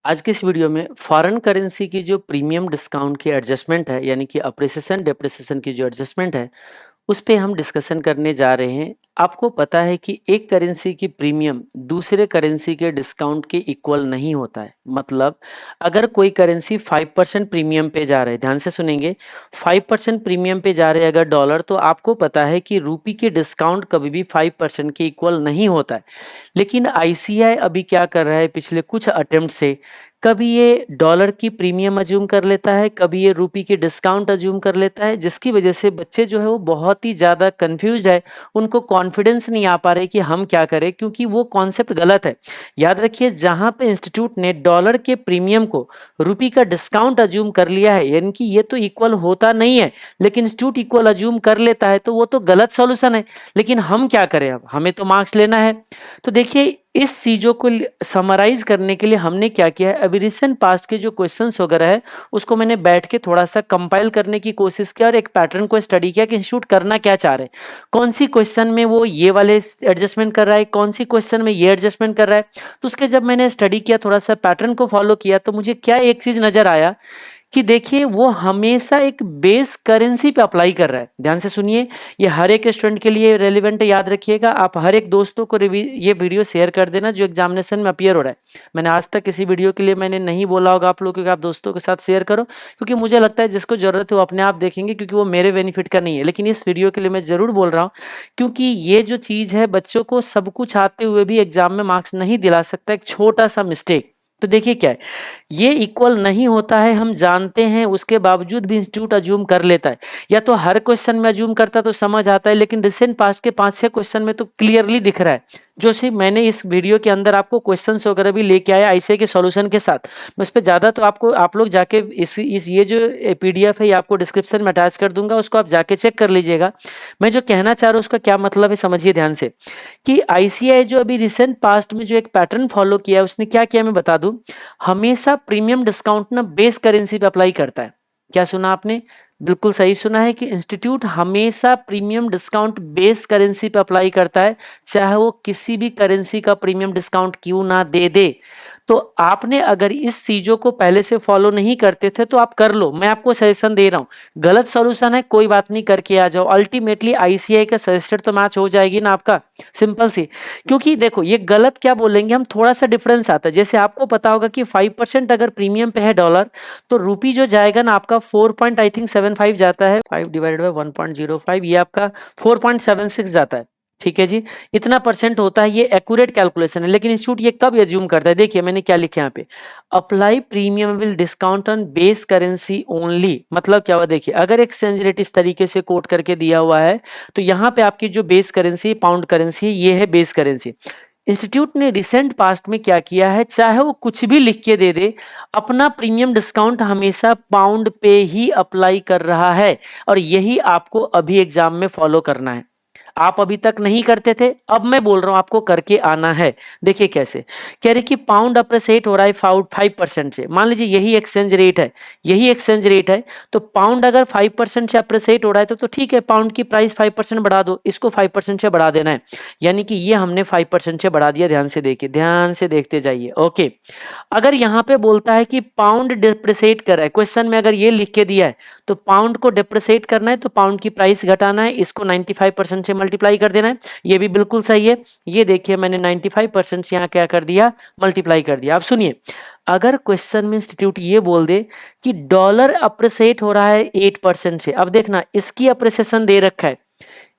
आज के इस वीडियो में फॉरेन करेंसी की जो प्रीमियम डिस्काउंट की एडजस्टमेंट है यानी कि अप्रिसिएशन डेप्रिसिएशन की जो एडजस्टमेंट है उस पे हम डिस्कशन करने जा रहे हैं। आपको पता है कि एक करेंसी की प्रीमियम दूसरे करेंसी के डिस्काउंट के इक्वल नहीं होता है। मतलब अगर कोई करेंसी 5% प्रीमियम पे जा रहे हैं, ध्यान से सुनेंगे, 5% प्रीमियम पे जा रहे हैं अगर डॉलर, तो आपको पता है कि रूपी के डिस्काउंट कभी भी 5% के इक्वल नहीं होता है। लेकिन आईसीआई अभी क्या कर रहा है, पिछले कुछ अटेम्प्ट से कभी ये डॉलर की प्रीमियम अज्यूम कर लेता है, कभी ये रूपी की डिस्काउंट अज्यूम कर लेता है, जिसकी वजह से बच्चे जो है वो बहुत ही ज़्यादा कंफ्यूज है। उनको कॉन्फिडेंस नहीं आ पा रहे कि हम क्या करें, क्योंकि वो कॉन्सेप्ट गलत है। याद रखिए, जहां पे इंस्टीट्यूट ने डॉलर के प्रीमियम को रूपी का डिस्काउंट अज्यूम कर लिया है, यानी कि ये तो इक्वल होता नहीं है, लेकिन इंस्टीट्यूट इक्वल अज्यूम कर लेता है, तो वो तो गलत सॉल्यूशन है। लेकिन हम क्या करें, अब हमें तो मार्क्स लेना है। तो देखिए, इस चीज़ों को समराइज करने के लिए हमने क्या किया है, अभी रिसेंट पास्ट के जो क्वेश्चंस वगैरह है उसको मैंने बैठ के थोड़ा सा कंपाइल करने की कोशिश किया और एक पैटर्न को स्टडी किया कि इंस्टीट्यूट करना क्या चाह रहे हैं, कौन सी क्वेश्चन में वो ये वाले एडजस्टमेंट कर रहा है, कौन सी क्वेश्चन में ये एडजस्टमेंट कर रहा है। तो उसके जब मैंने स्टडी किया, थोड़ा सा पैटर्न को फॉलो किया, तो मुझे क्या एक चीज नजर आया कि देखिए, वो हमेशा एक बेस करेंसी पे अप्लाई कर रहा है। ध्यान से सुनिए, ये हर एक स्टूडेंट के लिए रेलिवेंट है, याद रखिएगा। आप हर एक दोस्तों को ये वीडियो शेयर कर देना जो एग्जामिनेशन में अपीयर हो रहा है। मैंने आज तक किसी वीडियो के लिए मैंने नहीं बोला होगा आप लोगों को, आप दोस्तों के साथ शेयर करो, क्योंकि मुझे लगता है जिसको जरूरत है वो अपने आप देखेंगे, क्योंकि वो मेरे बेनिफिट का नहीं है। लेकिन इस वीडियो के लिए मैं जरूर बोल रहा हूँ, क्योंकि ये जो चीज़ है, बच्चों को सब कुछ आते हुए भी एग्जाम में मार्क्स नहीं दिला सकता एक छोटा सा मिस्टेक। तो देखिए क्या है, ये इक्वल नहीं होता है, हम जानते हैं, उसके बावजूद भी इंस्टीट्यूट अज्यूम कर लेता है। या तो हर क्वेश्चन में अज्यूम करता तो समझ आता है, लेकिन रिसेंट पास्ट के 5-6 क्वेश्चन में तो क्लियरली दिख रहा है। जो सिर्फ मैंने इस वीडियो के अंदर आपको क्वेश्चंस वगैरह भी लेके आया आईसीआई के सॉल्यूशन के साथ। मैं इस पे ज़्यादा तो आपको, आप लोग जाके इस ये जो पीडीएफ है ये आपको डिस्क्रिप्शन में अटैच कर दूंगा, उसको आप जाके चेक कर लीजिएगा। मैं जो कहना चाह रहा हूँ उसका क्या मतलब है, समझिए ध्यान से, कि आईसीआई जो अभी रिसेंट पास्ट में जो एक पैटर्न फॉलो किया है, उसने क्या किया मैं बता दूं। हमेशा प्रीमियम डिस्काउंट ना बेस करेंसी पे अप्लाई करता है। क्या सुना आपने? बिल्कुल सही सुना है कि इंस्टीट्यूट हमेशा प्रीमियम डिस्काउंट बेस करेंसी पे अप्लाई करता है, चाहे वो किसी भी करेंसी का प्रीमियम डिस्काउंट क्यों ना दे दे। तो आपने अगर इस चीजों को पहले से फॉलो नहीं करते थे तो आप कर लो, मैं आपको सजेशन दे रहा हूं। गलत सॉल्यूशन है, कोई बात नहीं, करके आ जाओ, अल्टीमेटली आईसीआई का सजेस्टेड तो मैच हो जाएगी ना आपका, सिंपल सी। क्योंकि देखो, ये गलत क्या बोलेंगे हम, थोड़ा सा डिफरेंस आता है। जैसे आपको पता होगा कि 5% अगर प्रीमियम पे है डॉलर, तो रूपी जो जाएगा ना आपका 4.75 जाता है, 5/1.05, ये आपका 4.76 जाता है। ठीक है जी, इतना परसेंट होता है, ये एक्यूरेट कैलकुलेशन है। लेकिन इंस्टीट्यूट ये कब एज्यूम करता है, देखिए मैंने क्या लिखा है यहाँ पे, apply premium will discount on base currency only. मतलब क्या हुआ, देखिए अगर एक्सचेंज रेट इस तरीके से कोट करके दिया हुआ है, तो यहाँ पे आपकी जो बेस करेंसी पाउंड करेंसी है, ये है बेस करेंसी। इंस्टीट्यूट ने रिसेंट पास्ट में क्या किया है, चाहे वो कुछ भी लिख के दे दे, अपना प्रीमियम डिस्काउंट हमेशा पाउंड पे ही अप्लाई कर रहा है। और यही आपको अभी एग्जाम में फॉलो करना है। आप अभी तक नहीं करते थे, अब मैं बोल रहा हूं आपको करके आना है। देखिए कैसे, कह रहे कि पाउंड अप्रिशिएट हो रहा है 5% से, मान लीजिए यही एक्सचेंज रेट है, यही एक्सचेंज रेट है, तो पाउंड अगर 5% से अप्रिशिएट हो रहा है तो ठीक है, पाउंड की प्राइस 5% बढ़ा दो, इसको 5% से बढ़ा देना है। यानी कि ये हमने 5% से बढ़ा दिया। ध्यान से देखिए, ध्यान से देखते जाइए। ओके, अगर यहाँ पे बोलता है कि पाउंड डिप्रिशिएट कर रहा है, क्वेश्चन में अगर ये लिख के दिया है, तो पाउंड को डिप्रिशिएट करना है, तो पाउंड की प्राइस घटाना है, इसको 95% से मल्टीप्लाई कर देना है। ये भी बिल्कुल सही है। ये देखिए, मैंने 95% से यहाँ क्या कर दिया, मल्टीप्लाई कर दिया। अब सुनिए, अगर क्वेश्चन में इंस्टीट्यूट ये बोल दे कि डॉलर अप्रिशिएट हो रहा है 8% से, अब देखना इसकी अप्रिसिएशन दे रखा है,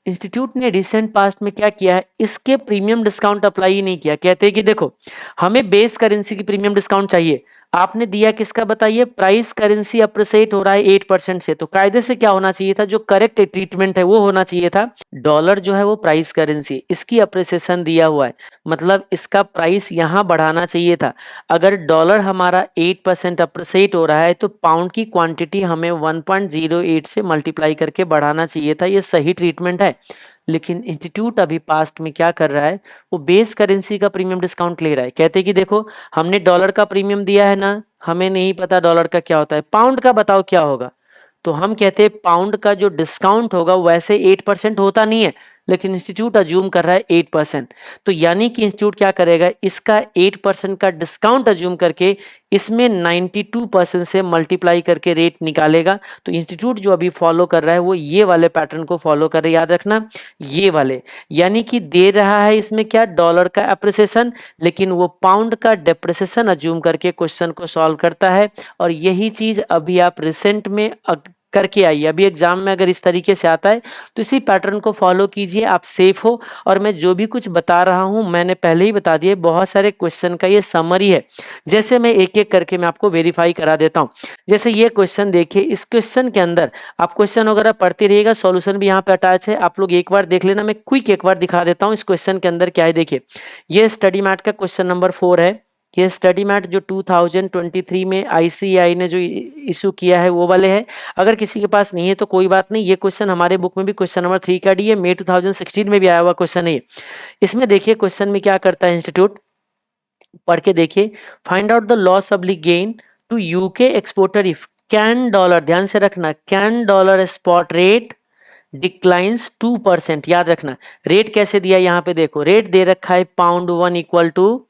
इंस्टीट्यूट ने रिसेंट पास्ट में क्या किया है, इसके प्रीमियम डिस्काउंट अप्लाई ही नहीं किया। कहते हैं कि देखो, हमें बेस करेंसी की प्रीमियम डिस्काउंट चाहिए, आपने दिया किसका बताइए, प्राइस करेंसी अप्रिशिएट हो रहा है 8% से, तो कायदे से क्या होना चाहिए था, जो करेक्ट ट्रीटमेंट है वो होना चाहिए था। डॉलर जो है वो प्राइस करेंसी, इसकी अप्रिसिएशन दिया हुआ है, मतलब इसका प्राइस यहां बढ़ाना चाहिए था। अगर डॉलर हमारा 8% अप्रिशिएट हो रहा है, तो पाउंड की क्वांटिटी हमें 1.08 से मल्टीप्लाई करके बढ़ाना चाहिए था। ये सही ट्रीटमेंट है। लेकिन इंस्टीट्यूट अभी पास्ट में क्या कर रहा है, वो बेस करेंसी का प्रीमियम डिस्काउंट ले रहा है। कहते हैं कि देखो, हमने डॉलर का प्रीमियम दिया है ना, हमें नहीं पता डॉलर का क्या होता है, पाउंड का बताओ क्या होगा। तो हम कहते हैं पाउंड का जो डिस्काउंट होगा वैसे 8% होता नहीं है, लेकिन इंस्टीट्यूट अज्यूम कर रहा है 8%। तो यानी कि इंस्टीट्यूट क्या करेगा, इसका 8% का डिस्काउंट अज्यूम करके इसमें 92% से मल्टीप्लाई करके रेट निकालेगा। तो इंस्टीट्यूट जो अभी फॉलो कर रहा है वो ये वाले पैटर्न को फॉलो कर रहा है, याद रखना ये वाले। यानी कि दे रहा है इसमें क्या, डॉलर का एप्रिसिएशन, लेकिन वो पाउंड का डेप्रिसिएशन अज्यूम करके क्वेश्चन को सॉल्व करता है। और यही चीज अभी आप रिसेंट में करके आइए। अभी एग्जाम में अगर इस तरीके से आता है तो इसी पैटर्न को फॉलो कीजिए, आप सेफ हो। और मैं जो भी कुछ बता रहा हूं मैंने पहले ही बता दिए, बहुत सारे क्वेश्चन का ये समरी है। जैसे मैं एक एक करके मैं आपको वेरीफाई करा देता हूं। जैसे ये क्वेश्चन देखिए, इस क्वेश्चन के अंदर आप क्वेश्चन वगैरह पढ़ते रहिएगा, सॉल्यूशन भी यहाँ पे अटैच है, आप लोग एक बार देख लेना। मैं क्विक एक बार दिखा देता हूँ इस क्वेश्चन के अंदर क्या है। देखिए ये स्टडी मैट का क्वेश्चन नंबर 4 है। ये स्टडी मैट जो 2023 में आईसीएआई ने जो इशू किया है वो वाले है। अगर किसी के पास नहीं है तो कोई बात नहीं, ये क्वेश्चन हमारे बुक में भी क्वेश्चन नंबर 3 का डी है, मई 2016 में भी आया हुआ क्वेश्चन है। इसमें देखिए क्वेश्चन में क्या करता है इंस्टीट्यूट, पढ़ के देखिए। Find out the loss oblique gain to UK exporter if Can dollar, ध्यान से रखना, Can dollar spot rate declines 2%। याद रखना रेट कैसे दिया, यहाँ पे देखो रेट दे रखा है pound 1 equal to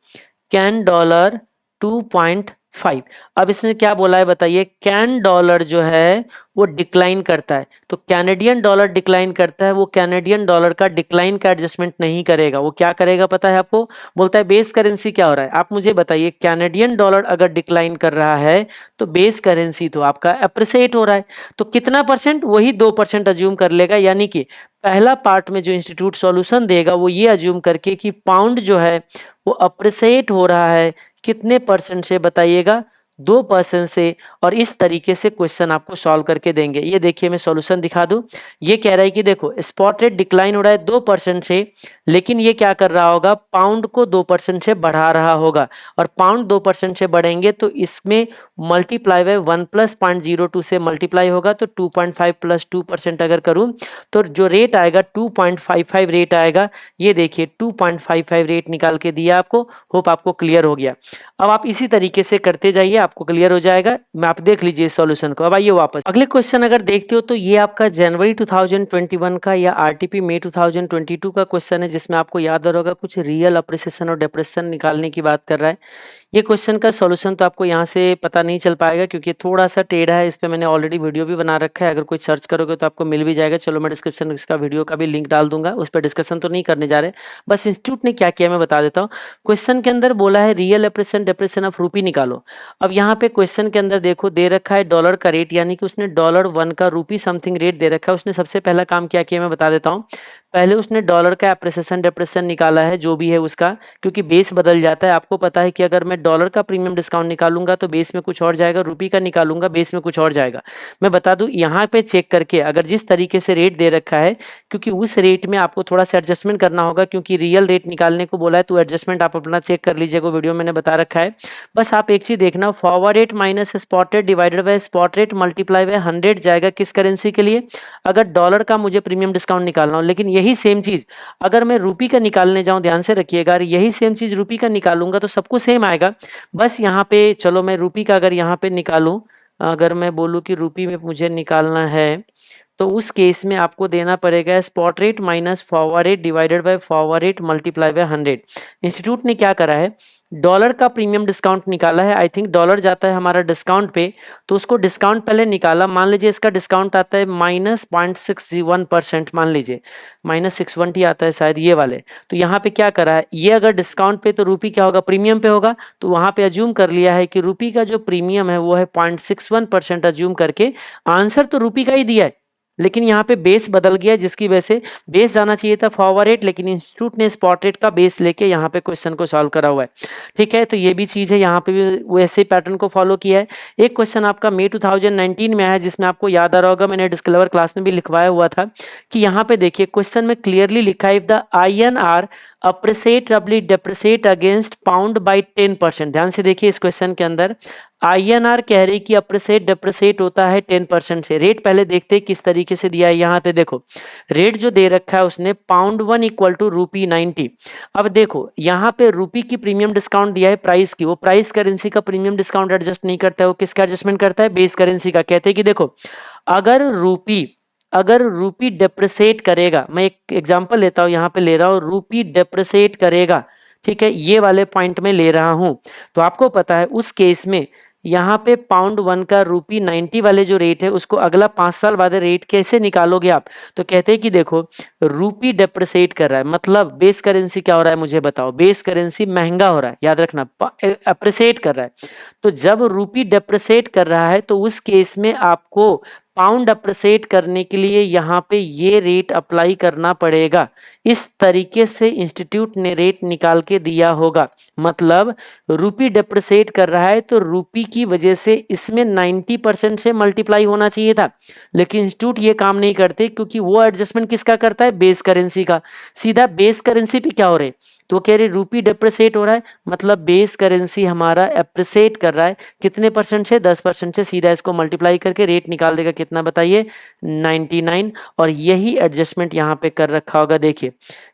Can dollar 2.5। अब इसने क्या बोला है बताइए, कैन डॉलर जो है वो डिक्लाइन करता है, तो कैनेडियन डॉलर डिक्लाइन करता है, वो कैनेडियन डॉलर का डिक्लाइन का एडजस्टमेंट नहीं करेगा। वो क्या करेगा पता है आपको, बोलता है बेस करेंसी क्या हो रहा है। आप मुझे बताइए, कैनेडियन डॉलर अगर डिक्लाइन कर रहा है तो बेस करेंसी तो आपका अप्रिसिएट हो रहा है, तो कितना परसेंट, वही 2% अज्यूम कर लेगा। यानी कि पहला पार्ट में जो इंस्टीट्यूट सॉल्यूशन देगा वो ये अज्यूम करके कि पाउंड जो है वो अप्रिसिएट हो रहा है, कितने परसेंट से बताइएगा, 2% से। और इस तरीके से क्वेश्चन आपको सॉल्व करके देंगे। ये देखिए मैं सॉल्यूशन दिखा दूं, ये कह रहा है कि देखो स्पॉट रेट डिक्लाइन हो रहा है 2% से, लेकिन ये क्या कर रहा होगा, पाउंड को 2% से बढ़ा रहा होगा। और पाउंड 2% से बढ़ेंगे तो इसमें मल्टीप्लाई बाय 1 प्लस 0.02 से मल्टीप्लाई होगा, तो 2.5 प्लस 2% अगर करूं तो जो रेट आएगा 2.55 रेट आएगा। ये देखिए 2.55 रेट निकाल के दिया आपको। होप आपको क्लियर हो गया। अब आप इसी तरीके से करते जाइए, आपको क्लियर हो जाएगा। मैं आप देख लीजिए इस सॉल्यूशन को। अब आइए वापस अगले क्वेश्चन अगर देखते हो तो ये आपका जनवरी 2021 का या आरटीपी मई 2022 का क्वेश्चन है, जिसमें आपको याद होगा कुछ रियल अप्रिसिएशन और डेप्रिसिएशन निकालने की बात कर रहा है। ये क्वेश्चन का सॉल्यूशन तो आपको यहाँ से पता नहीं चल पाएगा क्योंकि थोड़ा सा टेढ़ा है। इस पे मैंने ऑलरेडी वीडियो भी बना रखा है, अगर कोई सर्च करोगे तो आपको मिल भी जाएगा। चलो मैं डिस्क्रिप्शन में इसका वीडियो का भी लिंक डाल दूंगा, उस पर डिस्कशन तो नहीं करने जा रहे, बस इंस्टीट्यूट ने क्या किया मैं बता देता हूँ। क्वेश्चन के अंदर बोला है रियल अप्रिसिएशन डेप्रिसिएशन ऑफ रूपी निकालो। अब यहाँ पे क्वेश्चन के अंदर देखो दे रखा है डॉलर का रेट, यानी कि उसने $1 का रूपी समथिंग रेट दे रखा है। उसने सबसे पहला काम क्या किया मैं बता देता हूँ। पहले उसने डॉलर का एप्रिसिएशन डेप्रिसिएशन निकाला है जो भी है उसका, क्योंकि बेस बदल जाता है। आपको पता है कि अगर मैं डॉलर का प्रीमियम डिस्काउंट निकालूंगा तो बेस में कुछ और जाएगा, रुपी का निकालूंगा बेस में कुछ और जाएगा। मैं बता दूं यहाँ पे चेक करके अगर जिस तरीके से रेट दे रखा है, क्योंकि उस रेट में आपको थोड़ा सा एडजस्टमेंट करना होगा, क्योंकि रियल रेट निकालने को बोला है तो एडजस्टमेंट आप अपना चेक कर लीजिएगा, वीडियो मैंने बता रखा है। बस आप एक चीज देखना, forward rate minus spot rate divided by spot rate multiply by 100 जाएगा किस करेंसी के लिए, अगर डॉलर का मुझे प्रीमियम डिस्काउंट निकालना हो। लेकिन यही सेम चीज अगर मैं रूपी का निकालने जाऊं, ध्यान से रखिएगा, यही सेम चीज रूपी का निकालूंगा तो सबको सेम आएगा। बस यहाँ पे चलो मैं रूपी का अगर यहाँ पे निकालूं, अगर मैं बोलूं कि रूपी में मुझे निकालना है तो उस केस में आपको देना पड़ेगा spot rate minus forward rate divided by forward rate multiply by 100। Institute ने क्या करा है, डॉलर का प्रीमियम डिस्काउंट निकाला है। आई थिंक डॉलर जाता है हमारा डिस्काउंट पे, तो उसको डिस्काउंट पहले निकाला। मान लीजिए इसका डिस्काउंट आता है -0.61%, मान लीजिए -620 आता है शायद ये वाले। तो यहाँ पे क्या करा है, ये अगर डिस्काउंट पे तो रूपी क्या होगा, प्रीमियम पे होगा। तो वहां पे अज्यूम कर लिया है कि रूपी का जो प्रीमियम है वो है 0.61% अज्यूम करके। आंसर तो रूपी का ही दिया है, लेकिन यहाँ पे बेस बदल गया, जिसकी वजह से बेस जाना चाहिए था फॉरवर्ड रेट, लेकिन इंस्टीट्यूट ने स्पॉट रेट का बेस लेके यहाँ पे क्वेश्चन को सॉल्व करा हुआ है। ठीक है, तो ये भी चीज है, यहाँ पे भी वैसे पैटर्न को फॉलो किया है। एक क्वेश्चन आपका मई 2019 में आया, जिसमें आपको याद आ रहा होगा, मैंने डिस्कवर क्लास में भी लिखवाया हुआ था कि यहाँ पे देखिए क्वेश्चन में क्लियरली लिखा है, if the INR appreciate depreciate against pound by 10%। ध्यान से देखिए इस क्वेश्चन के अंदर INR कह रही कि अप्रिसिएट डेप्रिसिएट होता है 10% से। रेट पहले देखते हैं किस तरीके से दिया है। यहाँ पे देखो रेट जो दे रखा है उसने पाउंड 1 इक्वल टू रूपी 90। अब देखो यहाँ पे रूपी की प्रीमियम डिस्काउंट दिया है प्राइस की, वो प्राइस करेंसी का प्रीमियम डिस्काउंट एडजस्ट नहीं करता है, वो किसका एडजस्टमेंट करता है, बेस करेंसी का। कहते हैं कि देखो अगर रूपी अगर रूपी डेप्रिसिएट करेगा, मैं एक एग्जांपल लेता हूं, यहां पे ले रहा हूं रूपी डेप्रिसिएट करेगा, ठीक है, ये वाले पॉइंट में ले रहा हूं, तो आपको पता है उस केस में यहाँ पे पाउंड वन का रूपी 90 वाले जो रेट है उसको अगला 5 साल बाद रेट कैसे निकालोगे आप? तो कहते हैं कि देखो रूपी डेप्रिसिएट कर रहा है, मतलब बेस करेंसी क्या हो रहा है मुझे बताओ, बेस करेंसी महंगा हो रहा है, याद रखना, अप्रिसिएट कर रहा है। तो जब रूपी डेप्रिसिएट कर रहा है तो उस केस में आपको पाउंड अप्रिसिएट करने के लिए यहाँ पे ये रेट अप्लाई करना पड़ेगा। इस तरीके से इंस्टीट्यूट ने रेट निकाल के दिया होगा, मतलब रूपी डेप्रिसिएट कर रहा है तो रूपी की वजह से इसमें 90% से मल्टीप्लाई होना चाहिए था, लेकिन इंस्टीट्यूट ये काम नहीं करते क्योंकि वो एडजस्टमेंट किसका करता है, बेस करेंसी का। सीधा बेस करेंसी पे क्या हो रहे हैं, तो कह रहे रूपी डेप्रिसिएट हो रहा है, मतलब बेस करेंसी हमारा एप्रिसिएट कर रहा है, कितने परसेंट से, 10% से, सीधा इसको मल्टीप्लाई करके रेट निकाल देगा, कितना बताइए, 99। और यही एडजस्टमेंट यहाँ पे कर रखा होगा। देखिए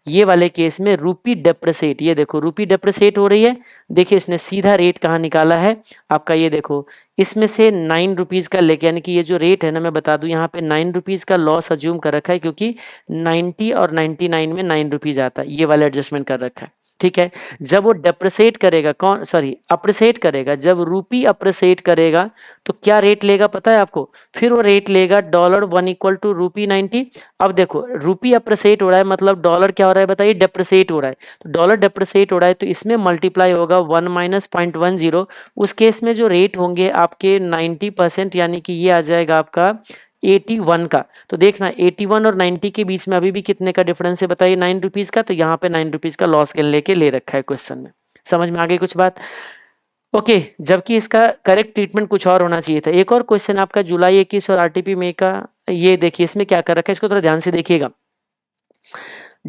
ये वाले केस में रूपी डेप्रिसिएट, ये देखो रूपी डेप्रिसिएट हो रही है, देखिए इसने सीधा रेट कहाँ निकाला है आपका, ये देखो इसमें से 9 रुपीज का लेके, यानी कि ये जो रेट है ना, मैं बता दूं यहाँ पे 9 रुपीज का लॉस अज्यूम कर रखा है, क्योंकि 90 और 99 में 9 रुपीज आता है, ये वाला एडजस्टमेंट कर रखा है, ठीक है। जब वो डेप्रिसिएट करेगा, कौन सॉरी अप्रिसिएट करेगा, जब रूपी अप्रिसिएट करेगा तो क्या रेट लेगा पता है आपको, फिर वो रेट लेगा डॉलर 1 इक्वल टू रूपी 90। अब देखो रूपी अप्रिसिएट हो रहा है, मतलब डॉलर क्या हो रहा है बताइए, डेप्रिसिएट हो रहा है, तो डॉलर डेप्रिसिएट हो रहा है तो इसमें मल्टीप्लाई होगा 1 माइनस 0.10। उस केस में जो रेट होंगे आपके 90%, यानी कि ये आ जाएगा आपका 81 का। तो देखना 81 और 90 के बीच में अभी भी कितने का डिफरेंस है बताइए, 9 रुपीज का, तो यहाँ पे 9 रुपीज का लॉस लेके ले रखा है क्वेश्चन में। समझ में आ गई कुछ बात? ओके, जबकि इसका करेक्ट ट्रीटमेंट कुछ और होना चाहिए था। एक और क्वेश्चन आपका जुलाई 21 और आरटीपी में का, ये देखिए इसमें क्या कर रखा है, इसको थोड़ा ध्यान से देखिएगा।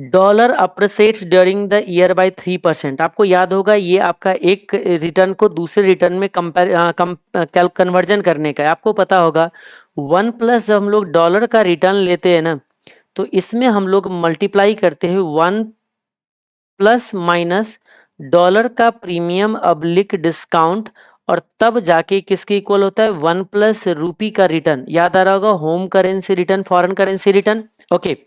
Dollar appreciates during the year by 3%। आपको याद होगा ये आपका एक रिटर्न को दूसरे रिटर्न में कन्वर्जन करने का है। आपको पता होगा 1+ जब हम लोग डॉलर का रिटर्न लेते हैं ना, तो इसमें हम लोग मल्टीप्लाई करते हैं 1+ डॉलर का प्रीमियम अब्लिक डिस्काउंट, और तब जाके किसके इक्वल होता है, 1+ रूपी का रिटर्न। याद आ रहा होगा, home currency return, foreign currency return. Okay,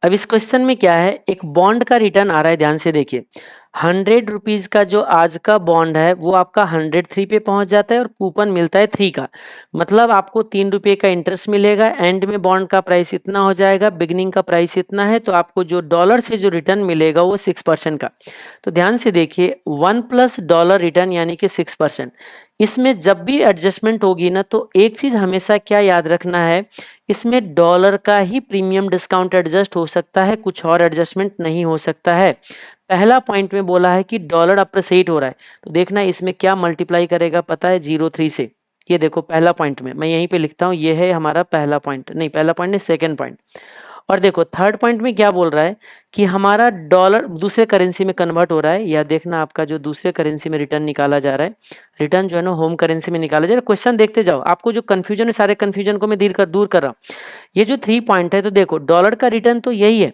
अब इस क्वेश्चन में क्या है, एक बॉन्ड का रिटर्न आ रहा है, ध्यान से देखिए। 100 रुपीज का जो आज का बॉन्ड है वो आपका 103 पे पहुंच जाता है और कूपन मिलता है 3 का, मतलब आपको 3 रुपये का इंटरेस्ट मिलेगा। एंड में बॉन्ड का प्राइस इतना हो जाएगा, बिगनिंग का प्राइस इतना है, तो आपको जो डॉलर से जो रिटर्न मिलेगा वो 6% का। तो ध्यान से देखिए 1+ डॉलर रिटर्न यानी कि 6%। इसमें जब भी एडजस्टमेंट होगी ना, तो एक चीज हमेशा क्या याद रखना है, इसमें डॉलर का ही प्रीमियम डिस्काउंट एडजस्ट हो सकता है, कुछ और एडजस्टमेंट नहीं हो सकता है। पहला पॉइंट में बोला है कि डॉलर अप्रिसिएट हो रहा है, तो देखना इसमें क्या मल्टीप्लाई करेगा पता है, 03 से। ये देखो पहला पॉइंट में मैं यहीं पे लिखता हूं, ये है हमारा पहला पॉइंट, नहीं पहला पॉइंट नहीं, सेकंड पॉइंट। और देखो थर्ड पॉइंट में क्या बोल रहा है कि हमारा डॉलर दूसरे करेंसी में कन्वर्ट हो रहा है, या देखना आपका जो दूसरे करेंसी में रिटर्न निकाला जा रहा है, रिटर्न जो है ना होम करेंसी में निकाला जा रहा है। क्वेश्चन देखते जाओ, आपको जो कंफ्यूजन है सारे कंफ्यूजन को मैं दूर कर रहा हूँ। ये जो 3 पॉइंट है, तो देखो डॉलर का रिटर्न तो यही है,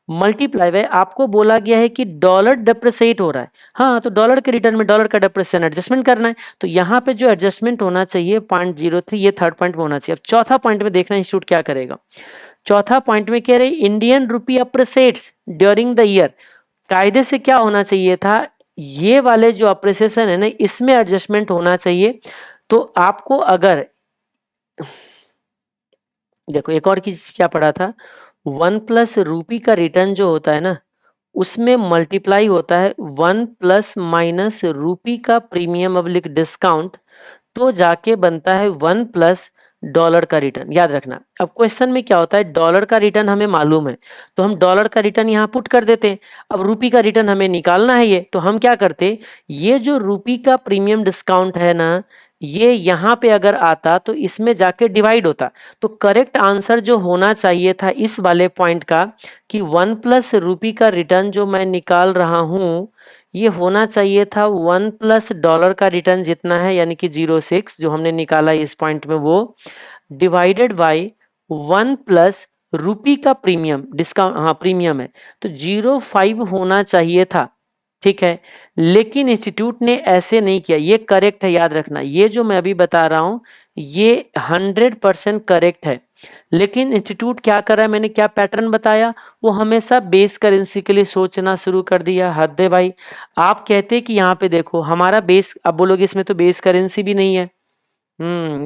मल्टीप्लाई है, आपको बोला गया है कि डॉलर डेप्रिसिएट हो रहा है, हाँ, तो डॉलर के रिटर्न में डॉलर का डेप्रिसिएशन एडजस्टमेंट करना है, तो यहाँ पे जो एडजस्टमेंट होना चाहिए 0.03, ये थर्ड पॉइंट में होना चाहिए। अब चौथा पॉइंट में देखना इंस्टीट्यूट क्या करेगा। चौथा पॉइंट में कह रहे Indian rupee appreciates during the year, कायदे से क्या होना चाहिए था, ये वाले जो अप्रिसिएशन है ना, इसमें एडजस्टमेंट होना चाहिए। तो आपको अगर देखो एक और चीज क्या पढ़ा था, 1+ रूपी का रिटर्न जो होता है ना, उसमें मल्टीप्लाई होता है 1+ रूपी का प्रीमियम अब्लिक डिस्काउंट, तो जाके बनता है 1+ डॉलर का रिटर्न। याद रखना, अब क्वेश्चन में क्या होता है, डॉलर का रिटर्न हमें मालूम है, तो हम डॉलर का रिटर्न यहाँ पुट कर देते हैं। अब रूपी का रिटर्न हमें निकालना है, ये तो हम क्या करते, ये जो रूपी का प्रीमियम डिस्काउंट है ना, ये यहाँ पे अगर आता तो इसमें जाके डिवाइड होता। तो करेक्ट आंसर जो होना चाहिए था इस वाले पॉइंट का, कि 1+ रूपी का रिटर्न जो मैं निकाल रहा हूं, ये होना चाहिए था 1+ डॉलर का रिटर्न जितना है, यानी कि 06 जो हमने निकाला इस पॉइंट में, वो डिवाइडेड बाय 1+ रूपी का प्रीमियम डिस्काउंट, हाँ प्रीमियम है, तो 05 होना चाहिए था, ठीक है। लेकिन इंस्टीट्यूट ने ऐसे नहीं किया, ये करेक्ट है, याद रखना, ये जो मैं अभी बता रहा हूं ये 100% करेक्ट है। लेकिन इंस्टीट्यूट क्या कर रहा है, मैंने क्या पैटर्न बताया, वो हमेशा बेस करेंसी के लिए सोचना शुरू कर दिया। हद है भाई। आप कहते कि यहाँ पे देखो हमारा बेस, अब बोलोगे इसमें तो बेस करेंसी भी नहीं है।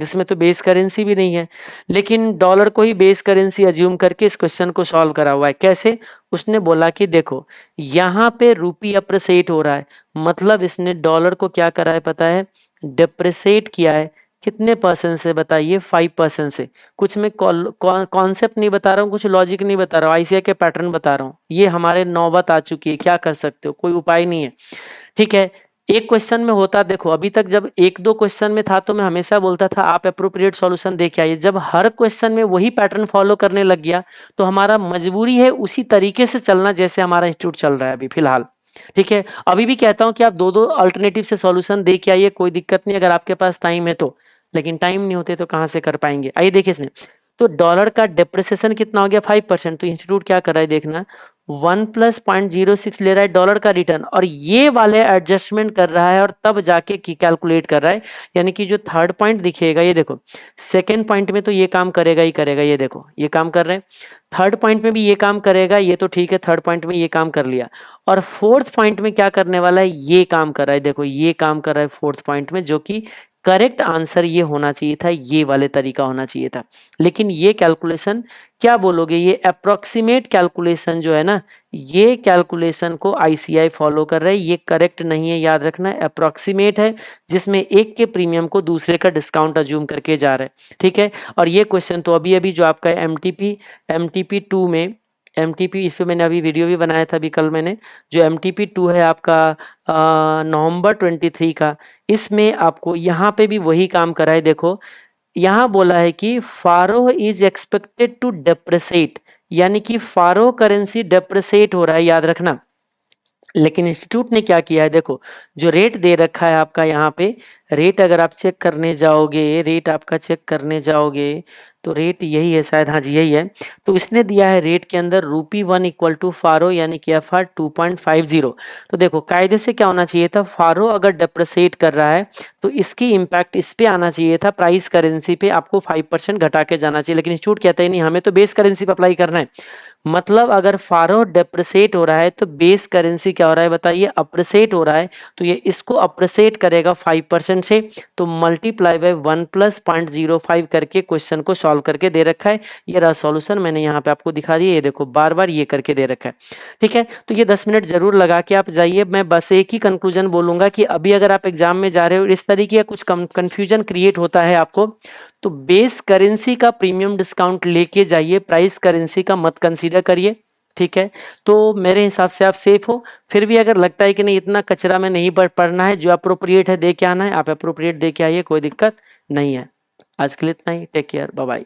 इसमें तो बेस करेंसी भी नहीं है, लेकिन डॉलर को ही बेस करेंसी अज्यूम करके इस क्वेश्चन को सॉल्व करा हुआ है। कैसे? उसने बोला कि देखो यहाँ पे रूपी अप्रिसिएट हो रहा है, मतलब इसने डॉलर को क्या करा है पता है, डिप्रिसिएट किया है। कितने परसेंट से बताइए? 5% से। कुछ मैं कॉन्सेप्ट नहीं बता रहा हूँ, कुछ लॉजिक नहीं बता रहा हूँ, आईसीआई के पैटर्न बता रहा हूँ। ये हमारे नौबत आ चुकी है, क्या कर सकते हो, कोई उपाय नहीं है। ठीक है, एक क्वेश्चन में होता, देखो अभी तक जब एक दो क्वेश्चन में था तो मैं हमेशा बोलता था आप अप्रोप्रिएट सॉल्यूशन दे के आइए। जब हर क्वेश्चन में वही पैटर्न फॉलो करने लग गया तो हमारा मजबूरी है उसी तरीके से चलना जैसे हमारा इंस्टीट्यूट चल रहा है अभी फिलहाल। ठीक है, अभी भी कहता हूं कि आप दो दो अल्टरनेटिव से सॉल्यूशन दे के आइए, कोई दिक्कत नहीं अगर आपके पास टाइम है तो, लेकिन टाइम नहीं होते तो कहां से कर पाएंगे। आइए देखिए इसमें, तो डॉलर का डिप्रिसिएशन कितना हो गया? 5%। तो इंस्टीट्यूट क्या कर रहा है देखना, 1+0.06 ले रहा है डॉलर का रिटर्न, और ये वाले एडजस्टमेंट कर रहा है और तब जाके की कैलकुलेट कर रहा है। यानी कि जो थर्ड पॉइंट दिखेगा, ये देखो सेकंड पॉइंट में तो ये काम करेगा ही करेगा, ये देखो ये काम कर रहे हैं। थर्ड पॉइंट में भी ये काम करेगा, ये तो ठीक है, थर्ड पॉइंट में ये काम कर लिया। और फोर्थ पॉइंट में क्या करने वाला है, ये काम कर रहा है, देखो ये काम कर रहा है फोर्थ पॉइंट में, जो कि करेक्ट आंसर ये होना चाहिए था, ये वाले तरीका होना चाहिए था। लेकिन ये कैलकुलेशन क्या बोलोगे, ये अप्रोक्सीमेट कैलकुलेशन जो है ना, ये कैलकुलेशन को आईसीआई फॉलो कर रहा है, ये करेक्ट नहीं है, याद रखना है अप्रोक्सीमेट है, जिसमें एक के प्रीमियम को दूसरे का डिस्काउंट अज्यूम करके जा रहा है। ठीक है, और ये क्वेश्चन तो अभी अभी जो आपका एमटीपी 2 में, एमटीपी इस पे मैंने अभी वीडियो भी बनाया था अभी कल मैंने, जो एमटीपी 2 है आपका नवंबर 23 का, इसमें आपको यहाँ पे भी वही काम करा है। देखो यहाँ बोला है कि pharaoh is expected to depreciate, यानी कि फारो करेंसी डेप्रिसिएट हो रहा है, याद रखना। लेकिन इंस्टीट्यूट ने क्या किया है, देखो जो रेट दे रखा है आपका यहाँ पे, रेट अगर आप चेक करने जाओगे, रेट आपका चेक करने जाओगे तो रेट यही है शायद, हाँ जी यही है। तो इसने दिया है रेट के अंदर ₹1 इक्वल टू फारो, यानी कि FR 2.50। तो देखो कायदे से क्या होना चाहिए था, फारो अगर डेप्रिसिएट कर रहा है तो इसकी इम्पैक्ट इस पे आना चाहिए था, प्राइस करेंसी पे आपको 5% घटा के जाना चाहिए। लेकिन इंस्टीट्यूट कहता है नहीं, हमें तो बेस करेंसी पे अप्लाई करना है। मतलब अगर फारो डेप्रिसिएट हो रहा है तो बेस करेंसी क्या हो रहा है बताइए, अप्रिसिएट हो रहा है। तो ये इसको अप्रिसिएट करेगा 5% से, तो मल्टीप्लाई बाय 1+0.05 करके क्वेश्चन को सॉल्व करके दे रखा है। ये रहा सॉल्यूशन, मैंने यहाँ पे आपको दिखा दिया, ये देखो बार बार ये करके दे रखा है। ठीक है, तो ये 10 मिनट जरूर लगा के आप जाइए। मैं बस एक ही कंक्लूजन बोलूंगा कि अभी अगर आप एग्जाम में जा रहे हो इस तरीके का कुछ कंफ्यूजन क्रिएट होता है आपको, तो बेस करेंसी का प्रीमियम डिस्काउंट लेके जाइए, प्राइस करेंसी का मत कंसीडर करिए। ठीक है, तो मेरे हिसाब से आप सेफ हो। फिर भी अगर लगता है कि नहीं इतना कचरा में नहीं पढ़ना है, जो अप्रोप्रिएट है दे के आना है, आप अप्रोप्रिएट दे के आइए, कोई दिक्कत नहीं है। आज के लिए इतना ही, टेक केयर, बाय बाय।